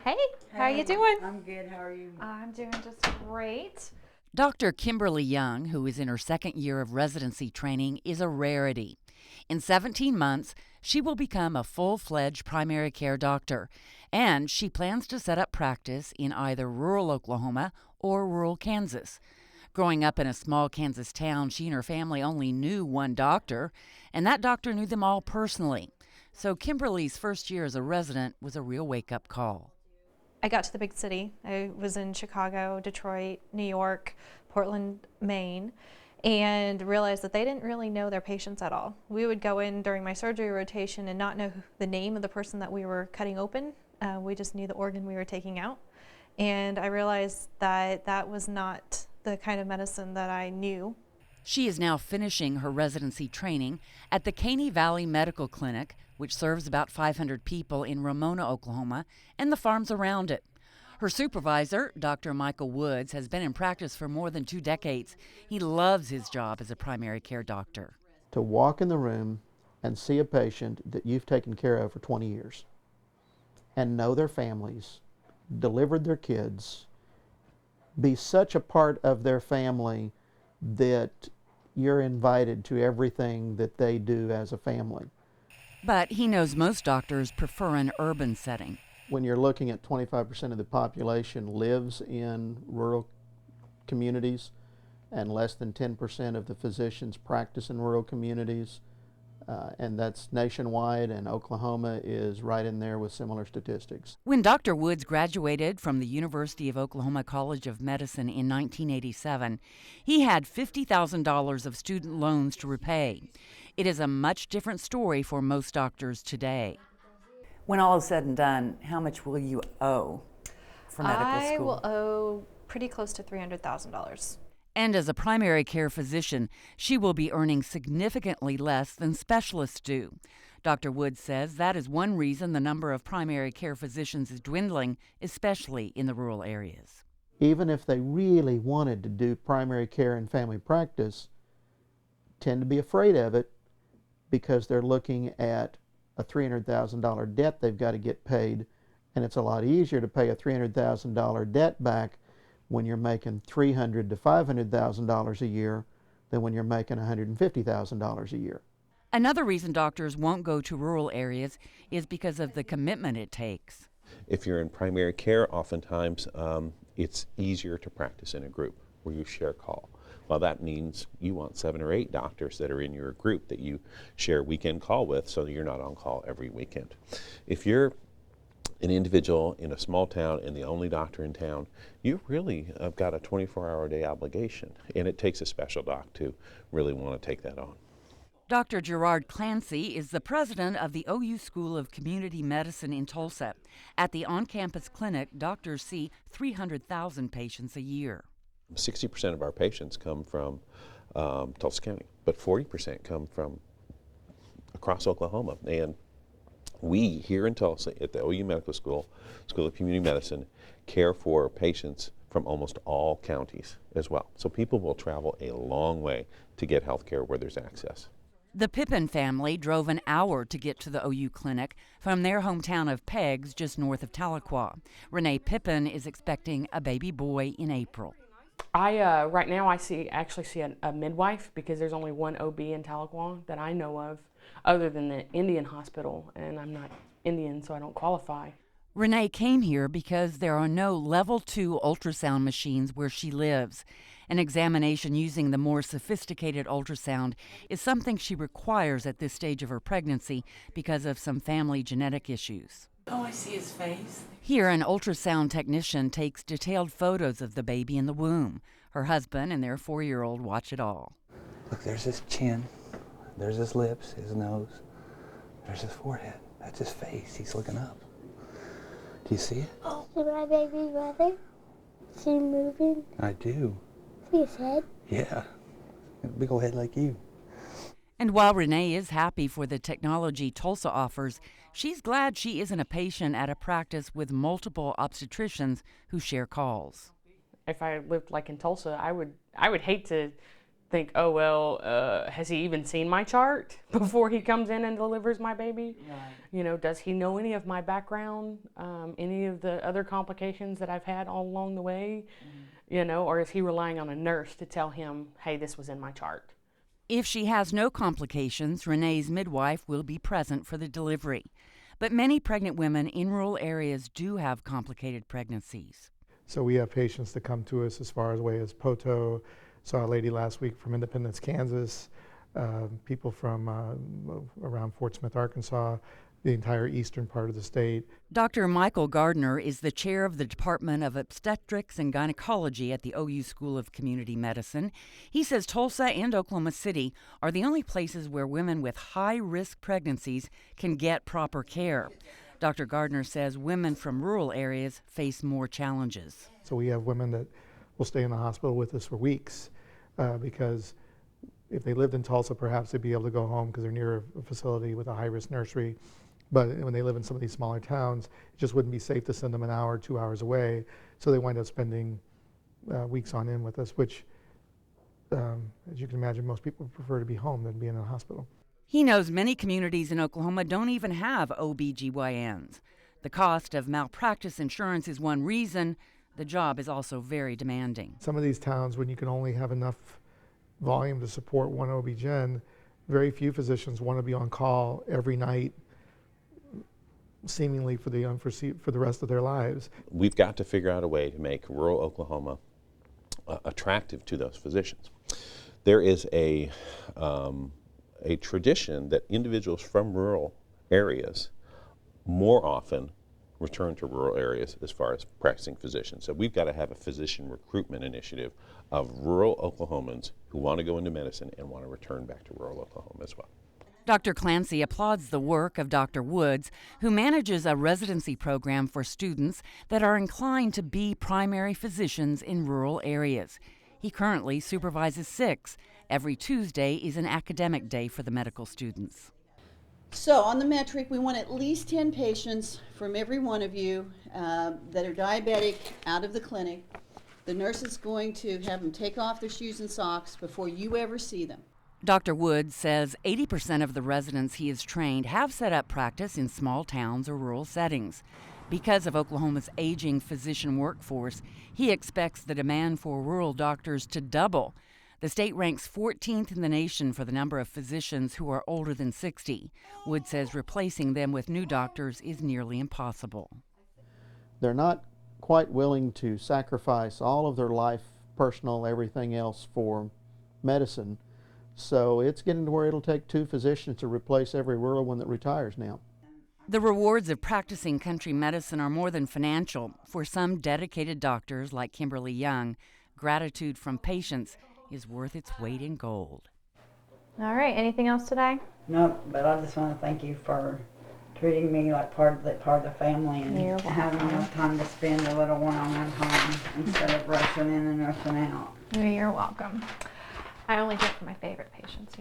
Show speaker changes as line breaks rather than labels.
Hey, how are you doing?
I'm good. How are you?
I'm doing just great.
Dr. Kimberly Young, who is in her second year of residency training, is a rarity. In 17 months, she will become a full fledged primary care doctor, and she plans to set up practice in either rural Oklahoma or rural Kansas. Growing up in a small Kansas town, she and her family only knew one doctor, and that doctor knew them all personally. So Kimberly's first year as a resident was a real wake up call.
I got to the big city. I was in Chicago, Detroit, New York, Portland, Maine, and realized that they didn't really know their patients at all. We would go in during my surgery rotation and not know the name of the person that we were cutting open. We just knew the organ we were taking out. And I realized that that was not the kind of medicine that I knew.
She is now finishing her residency training at the Caney Valley Medical Clinic, which serves about 500 people in Ramona, Oklahoma, and the farms around it. Her supervisor, Dr. Michael Woods, has been in practice for more than 2 decades. He loves his job as a primary care doctor.
To walk in the room and see a patient that you've taken care of for 20 years and know their families, delivered their kids, be such a part of their family that you're invited to everything that they do as a family.
But he knows most doctors prefer an urban setting.
When you're looking at 25% of the population lives in rural communities and less than 10% of the physicians practice in rural communities, and that's nationwide, and Oklahoma is right in there with similar statistics.
When Dr. Woods graduated from the University of Oklahoma College of Medicine in 1987, he had $50,000 of student loans to repay. It is a much different story for most doctors today.
When all is said and done, how much will you owe for medical
I
school?
will owe pretty close to $300,000.
And as a primary care physician, she will be earning significantly less than specialists do. Dr. Woods says that is one reason the number of primary care physicians is dwindling, especially in the rural areas.
Even if they really wanted to do primary care and family practice, tend to be afraid of it because they're looking at a $300,000 debt they've got to get paid, and it's a lot easier to pay a $300,000 debt back when you're making $300,000 to $500,000 a year than when you're making $150,000 a year.
Another reason doctors won't go to rural areas is because of the commitment it takes.
If you're in primary care, oftentimes it's easier to practice in a group where you share call. Well, that means you want 7 or 8 doctors that are in your group that you share weekend call with, so that you're not on call every weekend. If you're an individual in a small town and the only doctor in town, you really have got a 24-hour-a-day obligation, and it takes a special doc to really want to take that on.
Dr. Gerard Clancy is the president of the OU School of Community Medicine in Tulsa. At the on-campus clinic, doctors see 300,000 patients a year.
60% of our patients come from Tulsa County, but 40% come from across Oklahoma. And we here in Tulsa at the OU Medical School, School of Community Medicine, care for patients from almost all counties as well. So people will travel a long way to get health care where there's access.
The Pippin family drove an hour to get to the OU clinic from their hometown of Peggs, just north of Tahlequah. Renee Pippin is expecting a baby boy in April.
Right now I actually see a midwife because there's only one OB in Tahlequah that I know of, other than the Indian hospital, and I'm not Indian, so I don't qualify.
Renee came here because there are no level 2 ultrasound machines where she lives. An examination using the more sophisticated ultrasound is something she requires at this stage of her pregnancy because of some family genetic issues.
Oh, I see his face.
Here, an ultrasound technician takes detailed photos of the baby in the womb. Her husband and their 4-year-old watch it all.
Look, there's his chin, there's his lips, his nose, there's his forehead. That's his face. He's looking up. Do you see it?
See my baby brother? See him moving?
I do.
See his head?
Yeah. A big old head like you.
And while Renee is happy for the technology Tulsa offers, she's glad she isn't a patient at a practice with multiple obstetricians who share calls.
If I lived like in Tulsa, I would hate to think, oh, well, has he even seen my chart before he comes in and delivers my baby?
Right.
You know, does he know any of my background, any of the other complications that I've had all along the way? You know, or is he relying on a nurse to tell him, hey, this was in my chart?
If she has no complications, Renee's midwife will be present for the delivery. But many pregnant women in rural areas do have complicated pregnancies.
So we have patients that come to us as far away as Poto. Saw a lady last week from Independence, Kansas, people from around Fort Smith, Arkansas, the entire eastern part of the state.
Dr. Michael Gardner is the chair of the Department of Obstetrics and Gynecology at the OU School of Community Medicine. He says Tulsa and Oklahoma City are the only places where women with high-risk pregnancies can get proper care. Dr. Gardner says women from rural areas face more challenges.
So we have women that will stay in the hospital with us for weeks because if they lived in Tulsa, perhaps they'd be able to go home because they're near a facility with a high-risk nursery. But when they live in some of these smaller towns, it just wouldn't be safe to send them an hour, 2 hours away. So they wind up spending weeks on end with us, which, as you can imagine, most people prefer to be home than be in a hospital.
He knows many communities in Oklahoma don't even have OBGYNs. The cost of malpractice insurance is one reason. The job is also very demanding.
Some of these towns, when you can only have enough volume to support one OB-GYN, very few physicians want to be on call every night, seemingly for the rest of their lives.
We've got to figure out a way to make rural Oklahoma attractive to those physicians. There is a tradition that individuals from rural areas more often return to rural areas as far as practicing physicians. So we've got to have a physician recruitment initiative of rural Oklahomans who want to go into medicine and want to return back to rural Oklahoma as well.
Dr. Clancy applauds the work of Dr. Woods, who manages a residency program for students that are inclined to be primary physicians in rural areas. He currently supervises 6. Every Tuesday is an academic day for the medical students.
So on the metric, we want at least 10 patients from every one of you that are diabetic out of the clinic. The nurse is going to have them take off their shoes and socks before you ever see them.
Dr. Woods says 80% of the residents he has trained have set up practice in small towns or rural settings. Because of Oklahoma's aging physician workforce, he expects the demand for rural doctors to double. The state ranks 14th in the nation for the number of physicians who are older than 60. Woods says replacing them with new doctors is nearly impossible.
They're not quite willing to sacrifice all of their life, personal, everything else for medicine. So it's getting to where it'll take 2 physicians to replace every rural one that retires now.
The rewards of practicing country medicine are more than financial. For some dedicated doctors like Kimberly Young, gratitude from patients is worth its weight in gold.
All right, anything else today?
No, but I just want to thank you for treating me like part of the family and
You're
having
welcome.
enough time to spend a little one-on-one time instead of rushing in and rushing out.
You're welcome. I only do it for my favorite patients.